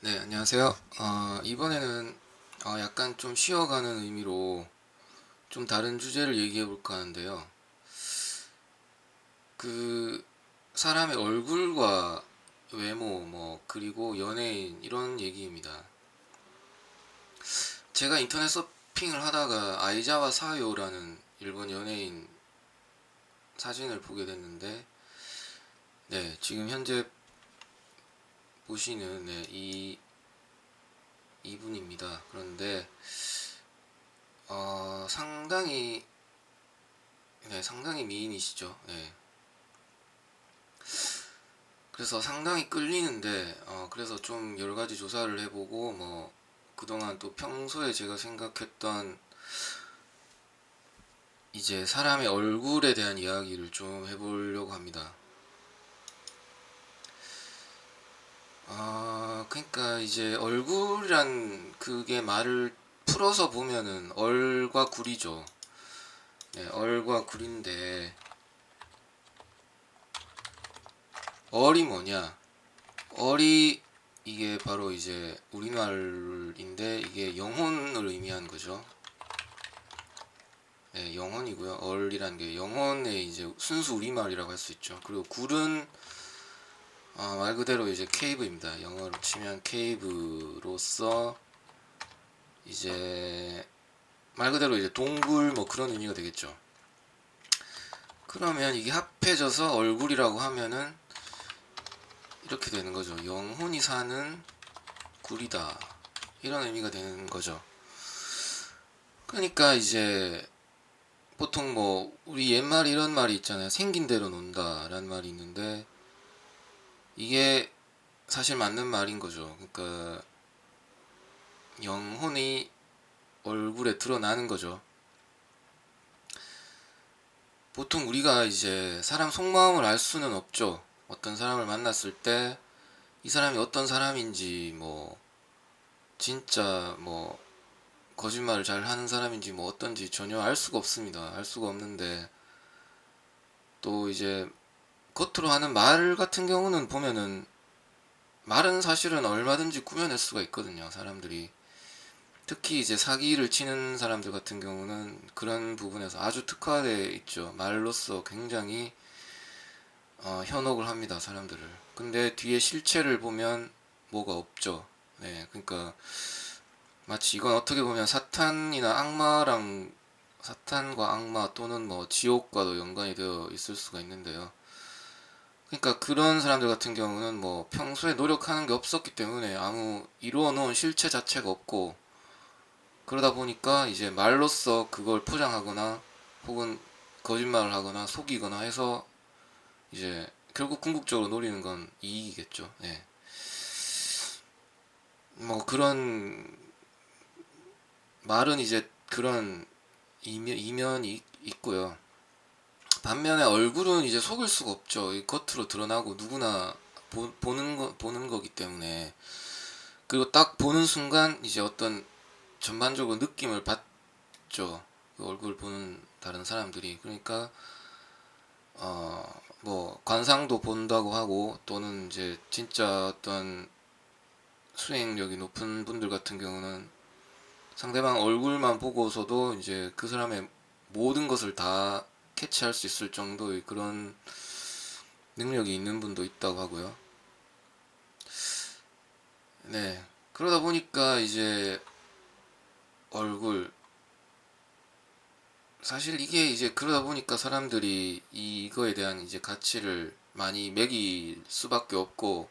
네, 안녕하세요. 이번에는 약간 좀 쉬어가는 의미로 좀 다른 주제를 얘기해 볼까 하는데요. 그 사람의 얼굴과 외모, 그리고 연예인 이런 얘기입니다. 제가 인터넷 서핑을 하다가 아이자와 사요라는 일본 연예인 사진을 보게 됐는데, 네, 지금 현재 보시는 이분입니다. 그런데 상당히 미인이시죠. 네. 그래서 상당히 끌리는데 그래서 좀 여러 가지 조사를 해보고 그동안 또 평소에 제가 생각했던 이제 사람의 얼굴에 대한 이야기를 좀 해보려고 합니다. 그러니까 이제 얼굴이란 그게 말을 풀어서 보면은 얼과 굴이죠. 네, 얼과 굴인데 얼이 뭐냐? 얼이 이게 바로 이제 우리말인데 이게 영혼을 의미하는 거죠. 네, 영혼이고요. 얼이라는 게 영혼의 이제 순수 우리말이라고 할 수 있죠. 그리고 굴은 말 그대로 이제 케이브입니다. 영어로 치면 케이브로서 이제 말 그대로 이제 동굴 뭐 그런 의미가 되겠죠. 그러면 이게 합해져서 얼굴이라고 하면은 이렇게 되는 거죠. 영혼이 사는 굴이다. 이런 의미가 되는 거죠. 그러니까 이제 보통 뭐 우리 옛말 이런 말이 있잖아요. 생긴 대로 논다라는 말이 있는데 이게 사실 맞는 말인 거죠. 그러니까 영혼이 얼굴에 드러나는 거죠. 보통 우리가 이제 사람 속마음을 알 수는 없죠. 어떤 사람을 만났을 때 이 사람이 어떤 사람인지 진짜 거짓말을 잘 하는 사람인지 어떤지 전혀 알 수가 없습니다. 알 수가 없는데 또 이제 겉으로 하는 말 같은 경우는 보면은 말은 사실은 얼마든지 꾸며낼 수가 있거든요. 사람들이 특히 이제 사기를 치는 사람들 같은 경우는 그런 부분에서 아주 특화되어 있죠. 말로써 굉장히 현혹을 합니다, 사람들을. 근데 뒤에 실체를 보면 뭐가 없죠. 네, 그러니까 마치 이건 어떻게 보면 사탄과 악마 또는 지옥과도 연관이 되어 있을 수가 있는데요. 그러니까 그런 사람들 같은 경우는 평소에 노력하는 게 없었기 때문에 아무 이루어 놓은 실체 자체가 없고 그러다 보니까 이제 말로써 그걸 포장하거나 혹은 거짓말을 하거나 속이거나 해서 이제 결국 궁극적으로 노리는 건 이익이겠죠. 예. 그런 말은 이제 그런 이면이 있고요. 반면에 얼굴은 이제 속일 수가 없죠. 겉으로 드러나고 누구나 보는 거기 때문에 그리고 딱 보는 순간 이제 어떤 전반적으로 느낌을 받죠. 그 얼굴 보는 다른 사람들이. 그러니까 관상도 본다고 하고 또는 이제 진짜 어떤 수행력이 높은 분들 같은 경우는 상대방 얼굴만 보고서도 이제 그 사람의 모든 것을 다 캐치할 수 있을 정도의 그런 능력이 있는 분도 있다고 하고요. 네. 그러다 보니까 이제 얼굴 사실 이게 이제 그러다 보니까 사람들이 이거에 대한 이제 가치를 많이 매길 수밖에 없고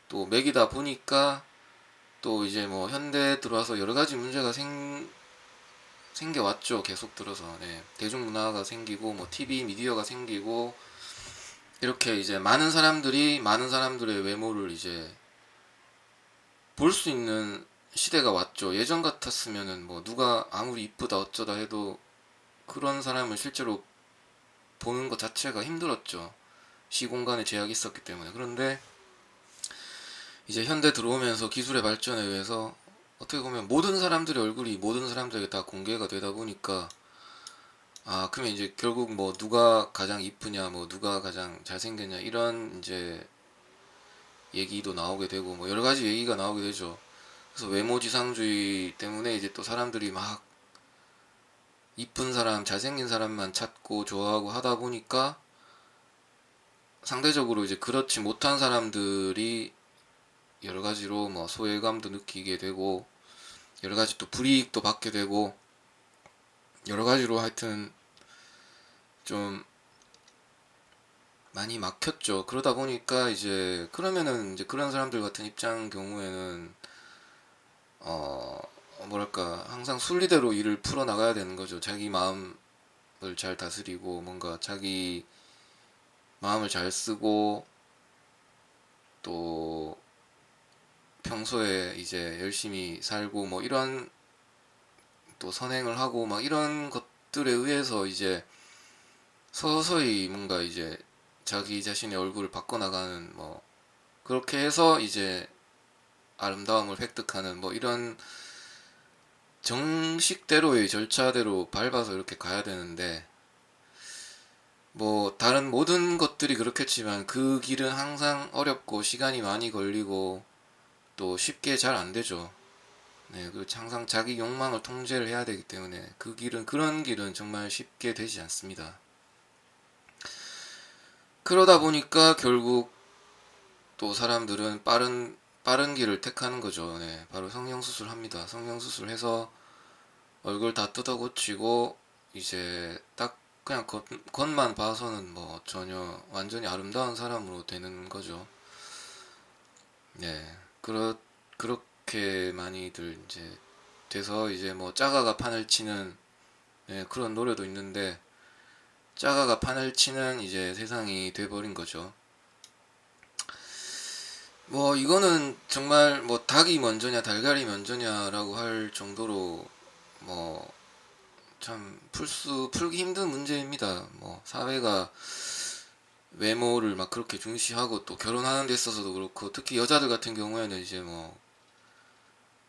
또 매기다 보니까 또 이제 현대 들어와서 여러 가지 문제가 생겨왔죠. 계속 들어서. 네. 대중문화가 생기고 TV 미디어가 생기고 이렇게 이제 많은 사람들의 외모를 이제 볼 수 있는 시대가 왔죠. 예전 같았으면은 누가 아무리 이쁘다 어쩌다 해도 그런 사람을 실제로 보는 것 자체가 힘들었죠. 시공간에 제약이 있었기 때문에. 그런데 이제 현대 들어오면서 기술의 발전에 의해서 어떻게 보면 모든 사람들의 얼굴이 모든 사람들에게 다 공개가 되다 보니까 그러면 이제 결국 누가 가장 이쁘냐 누가 가장 잘생겼냐 이런 이제 얘기도 나오게 되고 뭐 여러 가지 얘기가 나오게 되죠. 그래서 외모지상주의 때문에 이제 또 사람들이 막 이쁜 사람, 잘생긴 사람만 찾고 좋아하고 하다 보니까 상대적으로 이제 그렇지 못한 사람들이 여러 가지로 뭐 소외감도 느끼게 되고 여러 가지 또 불이익도 받게 되고 여러 가지로 하여튼 좀 많이 막혔죠. 그러다 보니까 이제 그러면은 이제 그런 사람들 같은 입장 경우에는 어 뭐랄까 항상 순리대로 일을 풀어 나가야 되는 거죠. 자기 마음을 잘 다스리고 뭔가 자기 마음을 잘 쓰고 또 평소에 이제 열심히 살고 뭐 이런 또 선행을 하고 막 이런 것들에 의해서 이제 서서히 뭔가 이제 자기 자신의 얼굴을 바꿔나가는 뭐 그렇게 해서 이제 아름다움을 획득하는 뭐 이런 정식대로의 절차대로 밟아서 이렇게 가야 되는데 뭐 다른 모든 것들이 그렇겠지만 그 길은 항상 어렵고 시간이 많이 걸리고 또 쉽게 잘 안 되죠. 네, 그 항상 자기 욕망을 통제를 해야 되기 때문에 그 길은 그런 길은 정말 쉽게 되지 않습니다. 그러다 보니까 결국 또 사람들은 빠른 길을 택하는 거죠. 네, 바로 성형수술 합니다. 성형수술 해서 얼굴 다 뜯어 고치고 이제 딱 그냥 겉만 봐서는 뭐 전혀 완전히 아름다운 사람으로 되는 거죠. 네, 그렇게 많이들 이제 돼서 이제 뭐 짜가가 판을 치는 네, 그런 노래도 있는데 짜가가 판을 치는 이제 세상이 돼버린 거죠. 뭐 이거는 정말 뭐 닭이 먼저냐 달걀이 먼저냐라고 할 정도로 뭐 참 풀기 힘든 문제입니다. 뭐 사회가 외모를 막 그렇게 중시하고 또 결혼하는 데 있어서도 그렇고 특히 여자들 같은 경우에는 이제 뭐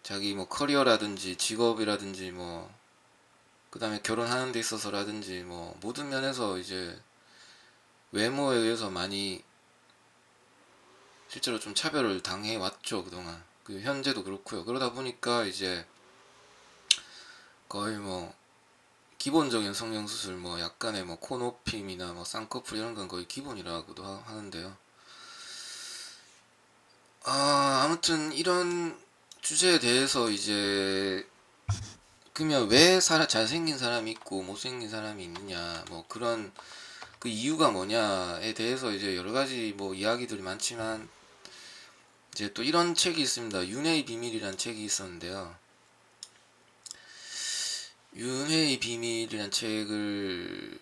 자기 뭐 커리어라든지 직업이라든지 뭐 그다음에 결혼하는 데 있어서라든지 뭐 모든 면에서 이제 외모에 의해서 많이 실제로 좀 차별을 당해 왔죠 그동안. 그 현재도 그렇고요. 그러다 보니까 이제 거의 뭐 기본적인 성형수술 뭐 약간의 뭐 코높임이나 뭐 쌍꺼풀 이런 건 거의 기본이라고도 하는데요. 아무튼 이런 주제에 대해서 이제 그러면 왜 잘생긴 사람이 있고 못생긴 사람이 있느냐 뭐 그런 그 이유가 뭐냐에 대해서 이제 여러 가지 뭐 이야기들이 많지만 이제 또 이런 책이 있습니다. 윤회의 비밀이라는 책이 있었는데요. 윤회의 비밀이라는 책을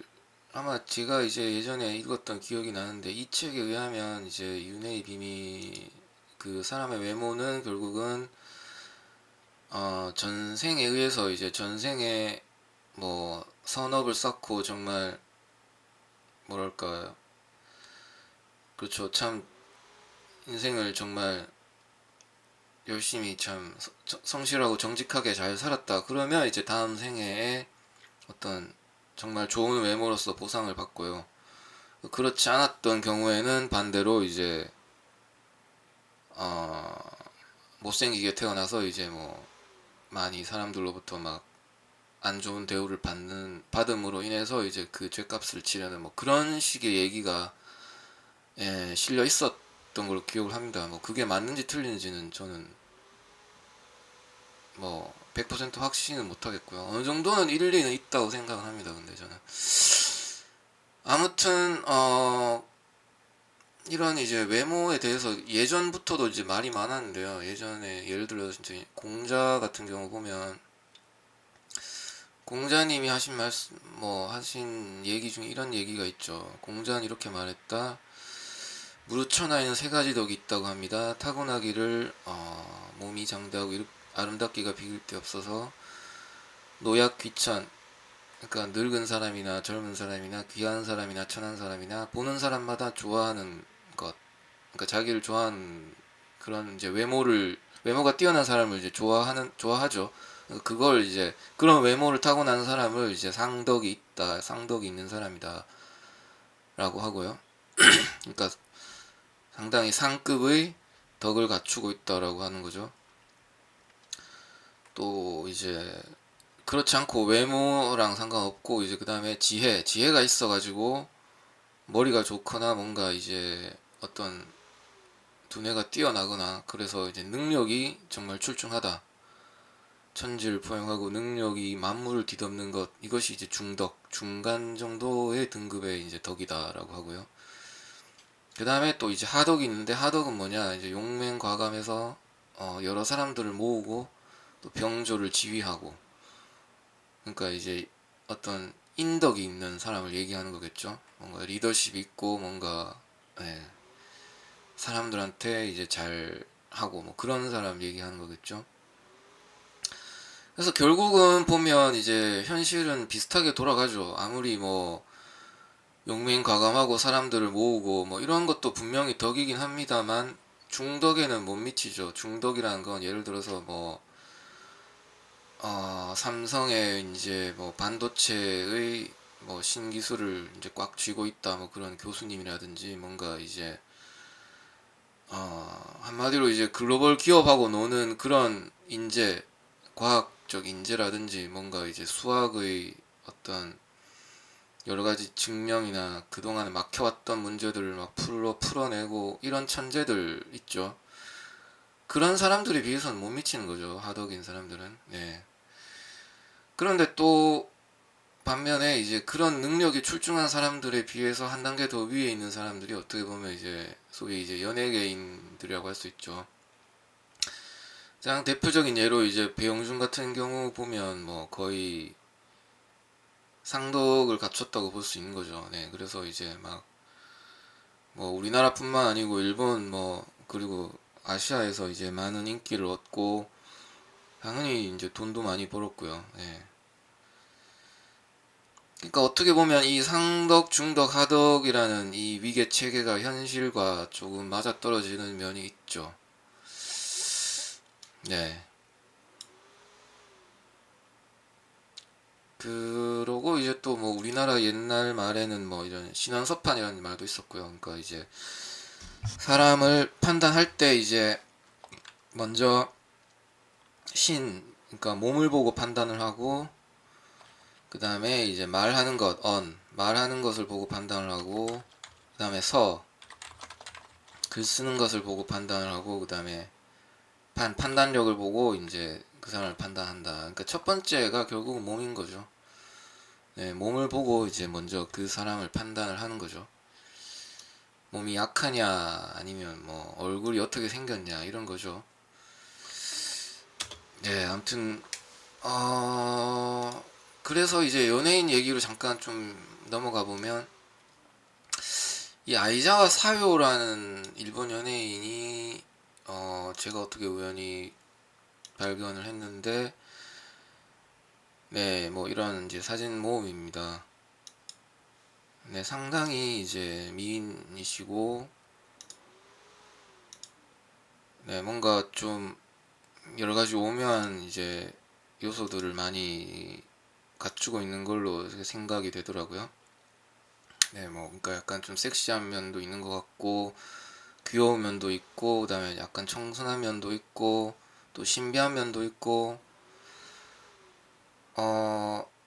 아마 제가 이제 예전에 읽었던 기억이 나는데 이 책에 의하면 이제 윤회의 비밀 그 사람의 외모는 결국은 전생에 의해서 이제 전생에 뭐 선업을 쌓고 정말 뭐랄까요 그렇죠 참 인생을 정말 열심히 참 성실하고 정직하게 잘 살았다 그러면 이제 다음 생애에 어떤 정말 좋은 외모로서 보상을 받고요. 그렇지 않았던 경우에는 반대로 이제 어, 못생기게 태어나서 이제 뭐 많이 사람들로부터 막 안 좋은 대우를 받음으로 인해서 이제 그 죗값을 치르는 뭐 그런 식의 얘기가 실려 있었던 걸로 기억을 합니다. 뭐 그게 맞는지 틀리는지는 저는 뭐 100% 확신은 못하겠고요. 어느 정도는 일리는 있다고 생각을 합니다. 근데 저는 아무튼 이런 이제 외모에 대해서 예전부터도 이제 말이 많았는데요. 예전에 예를 들어서 진짜 공자 같은 경우 보면 공자님이 하신 말씀 뭐 하신 얘기 중에 이런 얘기가 있죠. 공자는 이렇게 말했다. 무르천하에는 세 가지 덕이 있다고 합니다. 타고나기를 몸이 장대하고 아름답기가 비길 데 없어서 노약 귀천 그러니까 늙은 사람이나 젊은 사람이나 귀한 사람이나 천한 사람이나 보는 사람마다 좋아하는 것 그러니까 자기를 좋아하는 그런 이제 외모가 뛰어난 사람을 이제 좋아하죠. 그걸 이제 그런 외모를 타고난 사람을 이제 상덕이 있는 사람이다라고 하고요. 그러니까 상당히 상급의 덕을 갖추고 있다라고 하는 거죠. 또 이제 그렇지 않고 외모랑 상관없고 이제 그 다음에 지혜가 있어가지고 머리가 좋거나 뭔가 이제 어떤 두뇌가 뛰어나거나 그래서 이제 능력이 정말 출중하다. 천지를 포용하고 능력이 만물을 뒤덮는 것, 이것이 이제 중덕, 중간 정도의 등급의 이제 덕이다라고 하고요. 그 다음에 또 이제 하덕이 있는데, 하덕은 뭐냐, 이제 용맹과감해서 여러 사람들을 모으고 또 병조를 지휘하고, 그러니까 이제 어떤 인덕이 있는 사람을 얘기하는 거겠죠. 뭔가 리더십이 있고 뭔가 예, 사람들한테 이제 잘 하고 뭐 그런 사람 얘기하는 거겠죠. 그래서 결국은 보면 이제 현실은 비슷하게 돌아가죠. 아무리 뭐 용맹과감하고 사람들을 모으고 뭐 이런 것도 분명히 덕이긴 합니다만 중덕에는 못 미치죠. 중덕이라는 건 예를 들어서 뭐 삼성의 이제 뭐 반도체의 뭐 신기술을 이제 꽉 쥐고 있다 뭐 그런 교수님이라든지 뭔가 이제 한마디로 이제 글로벌 기업하고 노는 그런 인재, 과학적 인재라든지 뭔가 이제 수학의 어떤 여러 가지 증명이나 그동안에 막혀왔던 문제들을 막 풀어내고 이런 천재들 있죠. 그런 사람들에 비해서는 못 미치는 거죠. 하덕인 사람들은. 네. 그런데 또 반면에 이제 그런 능력이 출중한 사람들에 비해서 한 단계 더 위에 있는 사람들이 어떻게 보면 이제 소위 이제 연예계인들이라고 할 수 있죠. 가장 대표적인 예로 이제 배용준 같은 경우 보면 뭐 거의 상덕을 갖췄다고 볼 수 있는 거죠. 네, 그래서 이제 막 뭐 우리나라뿐만 아니고 일본 뭐 그리고 아시아에서 이제 많은 인기를 얻고 당연히 이제 돈도 많이 벌었고요. 네. 그러니까 어떻게 보면 이 상덕, 중덕, 하덕이라는 이 위계 체계가 현실과 조금 맞아떨어지는 면이 있죠. 네. 그러고 이제 또 뭐 우리나라 옛날 말에는 뭐 이런 신원서판이라는 말도 있었고요. 그러니까 이제 사람을 판단할 때 이제 먼저 그러니까 몸을 보고 판단을 하고 그 다음에 이제 말하는 것, 말하는 것을 보고 판단을 하고 그 다음에 글 쓰는 것을 보고 판단을 하고 그 다음에 판단력을 보고 이제 그 사람을 판단한다. 그러니까 첫 번째가 결국은 몸인 거죠. 네, 몸을 보고 이제 먼저 그 사람을 판단을 하는 거죠. 몸이 약하냐 아니면 뭐 얼굴이 어떻게 생겼냐 이런 거죠. 네, 아무튼 그래서 이제 연예인 얘기로 잠깐 좀 넘어가 보면 이 아이자와 사요라는 일본 연예인이 제가 어떻게 우연히 발견을 했는데 네, 뭐 이런 이제 사진 모음입니다. 네, 상당히 이제 미인이시고 네, 뭔가 좀 여러 가지 오묘한 이제 요소들을 많이 갖추고 있는 걸로 생각이 되더라고요. 네, 뭐 그러니까 약간 좀 섹시한 면도 있는 것 같고 귀여운 면도 있고 그다음에 약간 청순한 면도 있고 또 신비한 면도 있고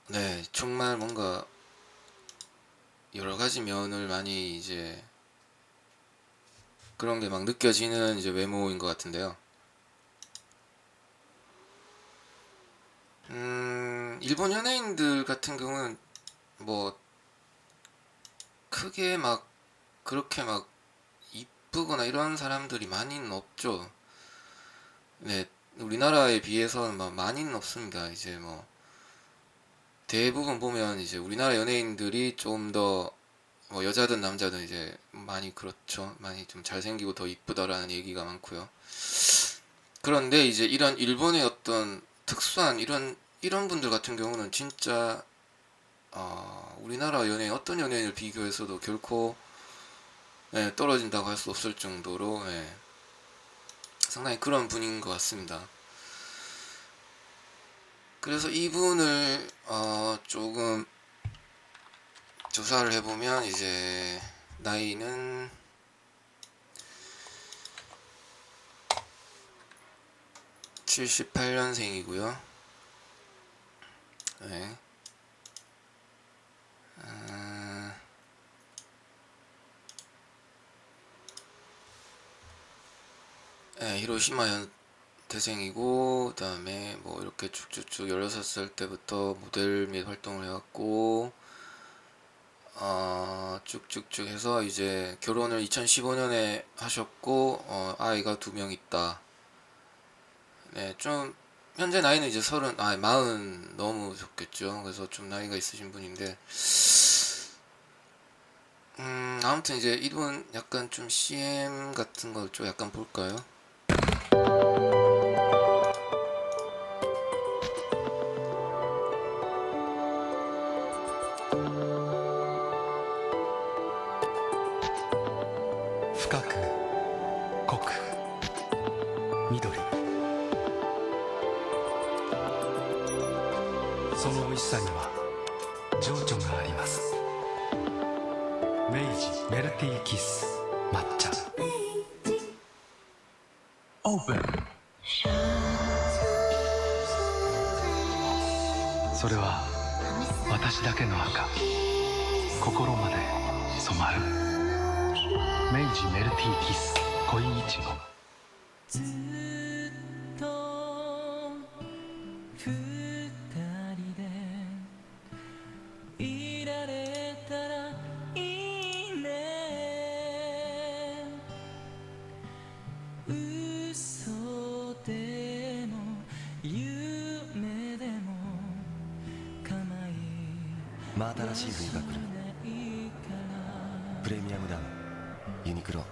네, 정말 뭔가 여러 가지 면을 많이 이제 그런 게 막 느껴지는 이제 외모인 것 같은데요. 일본 연예인들 같은 경우는 뭐 크게 막 그렇게 막 이쁘거나 이런 사람들이 많이는 없죠. 네, 우리나라에 비해서는 막 많이는 없습니다. 이제 뭐 대부분 보면 이제 우리나라 연예인들이 좀 더 뭐 여자든 남자든 이제 많이 그렇죠. 많이 좀 잘생기고 더 이쁘다라는 얘기가 많고요. 그런데 이제 이런 일본의 어떤 특수한 이런 분들 같은 경우는 진짜 우리나라 연예인 어떤 연예인을 비교해서도 결코 예, 떨어진다고 할 수 없을 정도로 예, 상당히 그런 분인 것 같습니다. 그래서 이분을 조금 조사를 해보면 이제 나이는 78년생이고요. 네. 네, 히로시마 태생이고, 그 다음에 뭐 이렇게 쭉쭉쭉 16살 때부터 모델 및 활동을 해왔고, 쭉쭉쭉 해서 이제 결혼을 2015년에 하셨고, 아이가 2명 있다. 네, 좀 현재 나이는 이제 40 너무 좋겠죠. 그래서 좀 나이가 있으신 분인데, 아무튼 이제 이분 약간 좀 CM 같은 걸 좀 약간 볼까요? 메이지 멜티 키스抹茶 오픈 それは私だけの赤心まで染まる明治メルティーキス恋いちごずっと二人でいられたらいいね嘘でも夢でも構い真新しい冬が来るプレミアムダウンユニクロ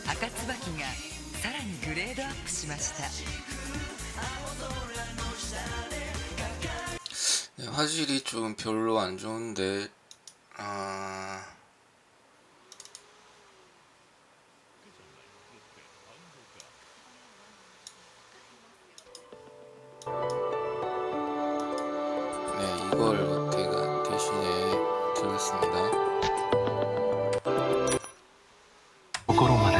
赤椿がさらにグレードアップしました。 네, 화질이 좀 별로 안 좋은데, 네, 이걸 제가 대신에 드리겠습니다. 心まで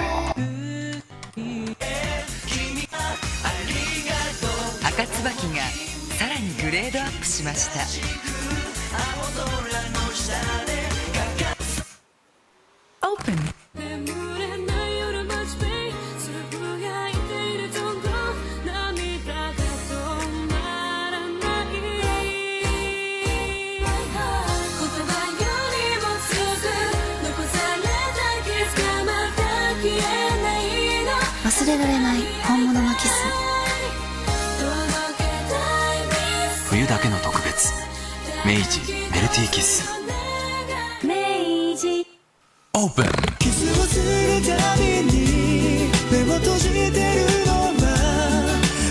赤椿がさらにグレードアップしました。 オープン 忘れられない本物のキス冬だけの特別明治メルティーキス明治オープンキスをするたびに目を閉じてるのは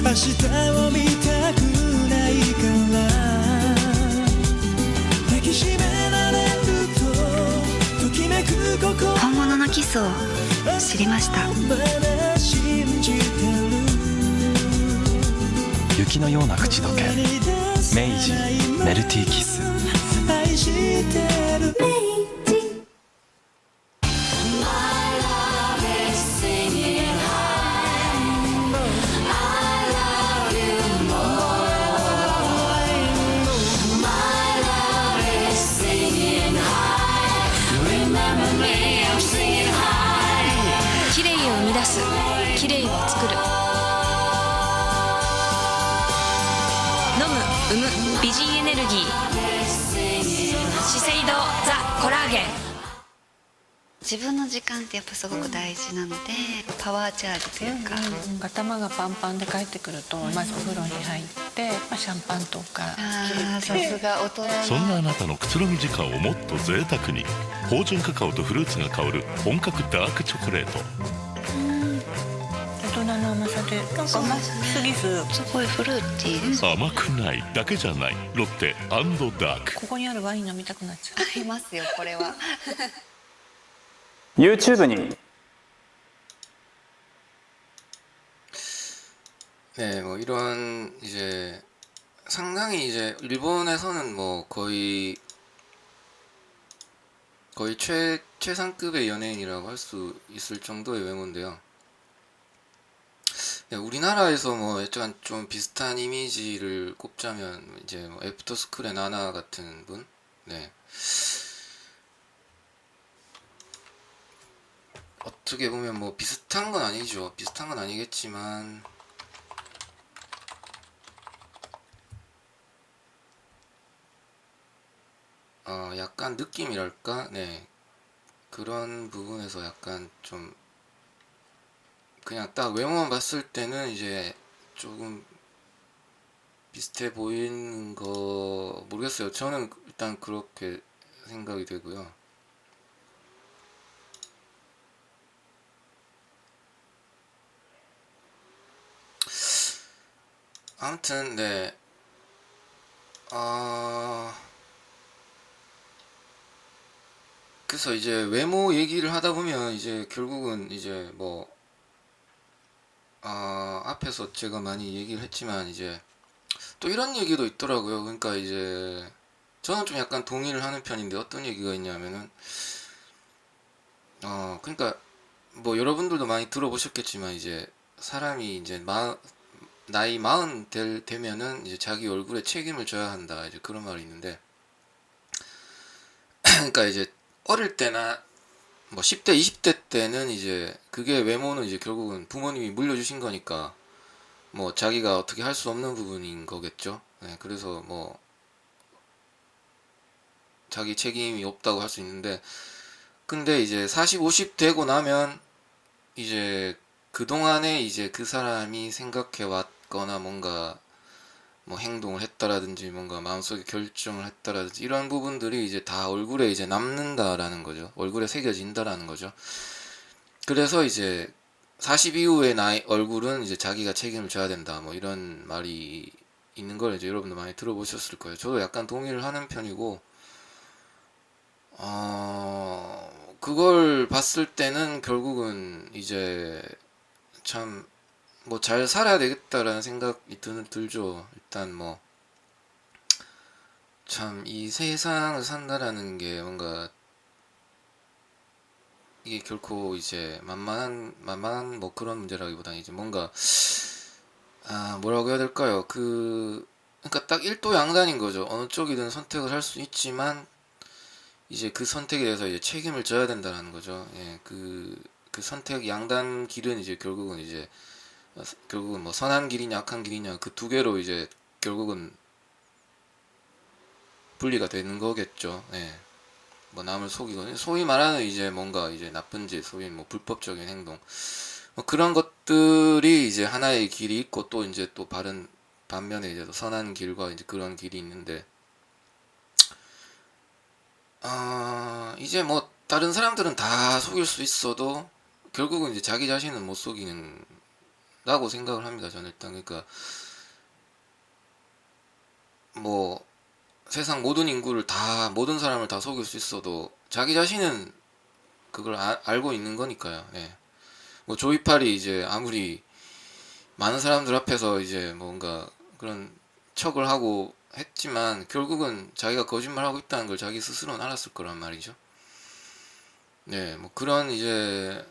明日を見たくないから抱きしめられるとときめく心本物のキスを知りました。雪のような口どけ明治メルティーキス愛してる綺麗を生み出す綺麗を作る飲む産む美人エネルギー資生堂ザ・コラーゲン自分の時間ってやっぱすごく大事なのでパワーチャージというか、頭がパンパンで帰ってくるとまずお風呂に入って、シャンパンとかさすが大人そんなあなたのくつろぎ時間をもっと贅沢に芳醇カカオとフルーツが香る本格ダークチョコレート大人の甘さでなんか甘すぎずすごいフルーティーです。甘くないだけじゃないロッテ&ダークここにあるワイン飲みたくなっちゃう。ありますよこれはYouTube に 네, 뭐 이런 이제 상당히 이제 일본에서는 뭐 거의 최상급의 연예인이라고 할 수 있을 정도의 외모인데요. 네, 우리나라에서 뭐 약간 좀 비슷한 이미지를 꼽자면 이제 뭐 애프터스쿨의 나나 같은 분, 네. 어떻게 보면 뭐 비슷한 건 아니죠. 비슷한 건 아니겠지만 약간 느낌이랄까? 네. 그런 부분에서 약간 좀 그냥 딱 외모만 봤을 때는 이제 조금 비슷해 보이는 거 모르겠어요. 저는 일단 그렇게 생각이 되고요. 아무튼 네. 그래서 이제 외모 얘기를 하다 보면 이제 결국은 이제 뭐 앞에서 제가 많이 얘기를 했지만 이제 또 이런 얘기도 있더라고요. 그러니까 이제 저는 좀 약간 동의를 하는 편인데 어떤 얘기가 있냐면은 그러니까 뭐 여러분들도 많이 들어보셨겠지만 이제 사람이 이제 나이 40 되면은 이제 자기 얼굴에 책임을 져야 한다, 이제 그런 말이 있는데 그러니까 이제 어릴 때나 뭐 10대 20대 때는 이제 그게 외모는 이제 결국은 부모님이 물려주신 거니까 뭐 자기가 어떻게 할 수 없는 부분인 거겠죠. 네, 그래서 뭐 자기 책임이 없다고 할 수 있는데, 근데 이제 40, 50 되고 나면 이제 그동안에 이제 그 사람이 생각해 왔거나 뭔가 뭐 행동을 했다라든지 뭔가 마음속에 결정을 했다라든지 이런 부분들이 이제 다 얼굴에 이제 남는다라는 거죠. 얼굴에 새겨진다라는 거죠. 그래서 이제 40 이후의 나이 얼굴은 이제 자기가 책임을 져야 된다, 뭐 이런 말이 있는 걸 이제 여러분도 많이 들어보셨을 거예요. 저도 약간 동의를 하는 편이고, 그걸 봤을 때는 결국은 이제 참 뭐 잘 살아야 되겠다라는 생각이 들죠. 일단 뭐 참 이 세상을 산다라는 게 뭔가 이게 결코 이제 만만한 뭐 그런 문제라기보다는 이제 뭔가 뭐라고 해야 될까요? 그러니까 딱 일도양단인 거죠. 어느 쪽이든 선택을 할 수 있지만 이제 그 선택에 대해서 이제 책임을 져야 된다는 거죠. 예, 그 선택 양단 길은 이제 결국은 뭐 선한 길이냐 악한 길이냐 그 두 개로 이제 결국은 분리가 되는 거겠죠. 예. 뭐 남을 속이거나 소위 말하는 이제 뭔가 이제 나쁜 짓, 소위 뭐 불법적인 행동, 뭐 그런 것들이 이제 하나의 길이 있고 또 이제 또 반면에 이제 또 선한 길과 이제 그런 길이 있는데, 이제 뭐 다른 사람들은 다 속일 수 있어도 결국은 이제 자기 자신은 못 속이는다고 생각을 합니다. 저는 일단 그러니까 뭐 세상 모든 인구를 다 모든 사람을 다 속일 수 있어도 자기 자신은 그걸 알고 있는 거니까요. 예. 뭐 조이팔이 이제 아무리 많은 사람들 앞에서 이제 뭔가 그런 척을 하고 했지만 결국은 자기가 거짓말하고 있다는 걸 자기 스스로는 알았을 거란 말이죠. 네, 뭐 그런 이제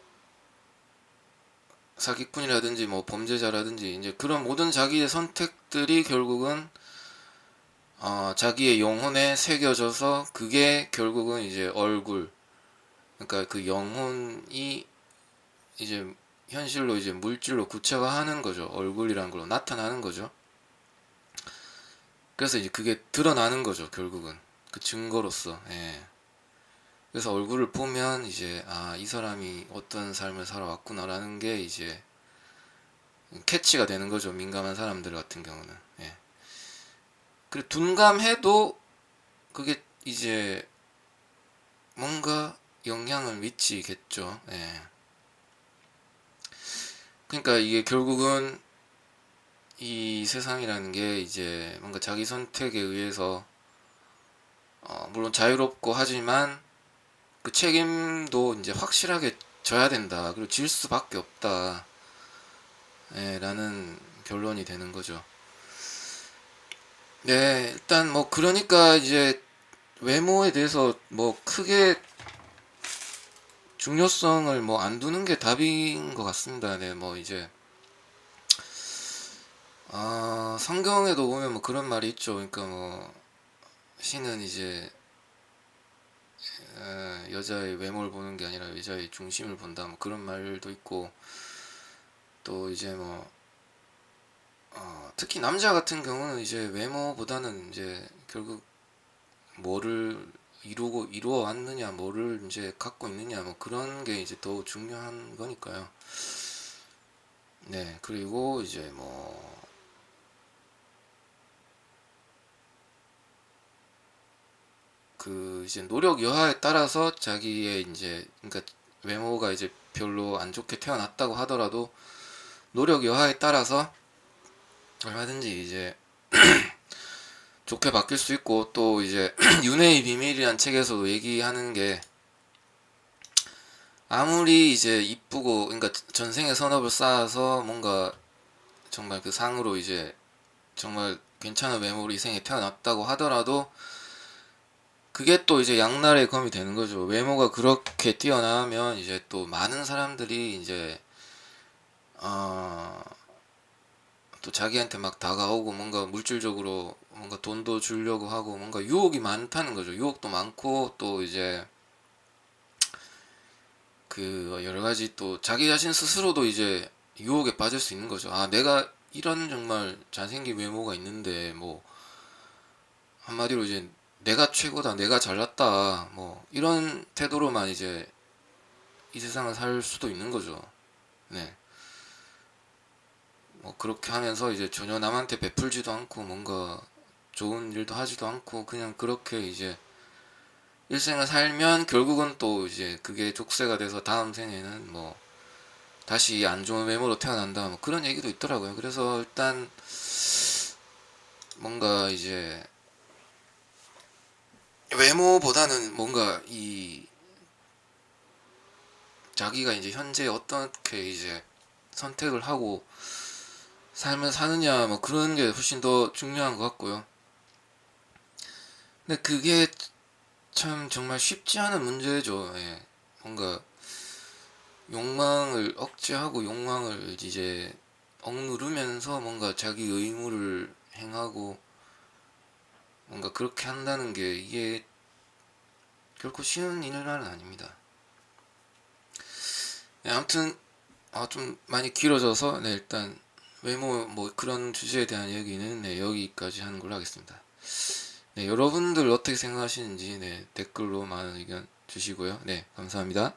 사기꾼이라든지 뭐 범죄자라든지 이제 그런 모든 자기의 선택들이 결국은 자기의 영혼에 새겨져서 그게 결국은 이제 얼굴, 그러니까 그 영혼이 이제 현실로 이제 물질로 구체화하는 거죠. 얼굴이라는 걸로 나타나는 거죠. 그래서 이제 그게 드러나는 거죠. 결국은 그 증거로서. 예. 그래서 얼굴을 보면 이제 이 사람이 어떤 삶을 살아왔구나라는 게 이제 캐치가 되는 거죠. 민감한 사람들 같은 경우는. 예. 그리고 둔감해도 그게 이제 뭔가 영향을 미치겠죠. 예. 그러니까 이게 결국은 이 세상이라는 게 이제 뭔가 자기 선택에 의해서 물론 자유롭고 하지만 그 책임도 이제 확실하게 져야 된다. 그리고 질 수밖에 없다. 예, 라는 결론이 되는 거죠. 네, 일단 뭐 그러니까 이제 외모에 대해서 뭐 크게 중요성을 뭐 안 두는 게 답인 것 같습니다. 네, 뭐 이제 성경에도 보면 뭐 그런 말이 있죠. 그러니까 뭐 신은 이제 여자의 외모를 보는 게 아니라 여자의 중심을 본다. 뭐 그런 말도 있고 또 이제 뭐 특히 남자 같은 경우는 이제 외모보다는 이제 결국 뭐를 이루어 왔느냐, 뭐를 이제 갖고 있느냐, 뭐 그런 게 이제 더 중요한 거니까요. 네, 그리고 이제 뭐 그 이제 노력 여하에 따라서 자기의 이제 그러니까 외모가 이제 별로 안 좋게 태어났다고 하더라도 노력 여하에 따라서 얼마든지 이제 좋게 바뀔 수 있고 또 이제 윤회의 비밀이란 책에서도 얘기하는 게 아무리 이제 이쁘고 그러니까 전생에 선업을 쌓아서 뭔가 정말 그 상으로 이제 정말 괜찮은 외모로 이 생에 태어났다고 하더라도 그게 또 이제 양날의 검이 되는 거죠. 외모가 그렇게 뛰어나면 이제 또 많은 사람들이 이제 또 자기한테 막 다가오고 뭔가 물질적으로 뭔가 돈도 주려고 하고 뭔가 유혹이 많다는 거죠. 유혹도 많고 또 이제 그 여러 가지 또 자기 자신 스스로도 이제 유혹에 빠질 수 있는 거죠. 아, 내가 이런 정말 잘생긴 외모가 있는데 뭐 한마디로 이제 내가 최고다, 내가 잘났다, 뭐 이런 태도로만 이제 이 세상을 살 수도 있는 거죠. 네. 뭐 그렇게 하면서 이제 전혀 남한테 베풀지도 않고 뭔가 좋은 일도 하지도 않고 그냥 그렇게 이제 일생을 살면 결국은 또 이제 그게 족쇄가 돼서 다음 생에는 뭐 다시 안 좋은 외모로 태어난다 뭐 그런 얘기도 있더라고요. 그래서 일단 뭔가 이제 외모보다는 뭔가 이 자기가 이제 현재 어떻게 이제 선택을 하고 삶을 사느냐 뭐 그런 게 훨씬 더 중요한 것 같고요. 근데 그게 참 정말 쉽지 않은 문제죠. 예. 뭔가 욕망을 억제하고 욕망을 이제 억누르면서 뭔가 자기 의무를 행하고 뭔가 그렇게 한다는 게 이게 결코 쉬운 일은 아닙니다. 네, 아무튼 좀 많이 길어져서 네, 일단 외모 뭐 그런 주제에 대한 얘기는 네, 여기까지 하는 걸로 하겠습니다. 네, 여러분들 어떻게 생각하시는지 네, 댓글로 많은 의견 주시고요. 네, 감사합니다.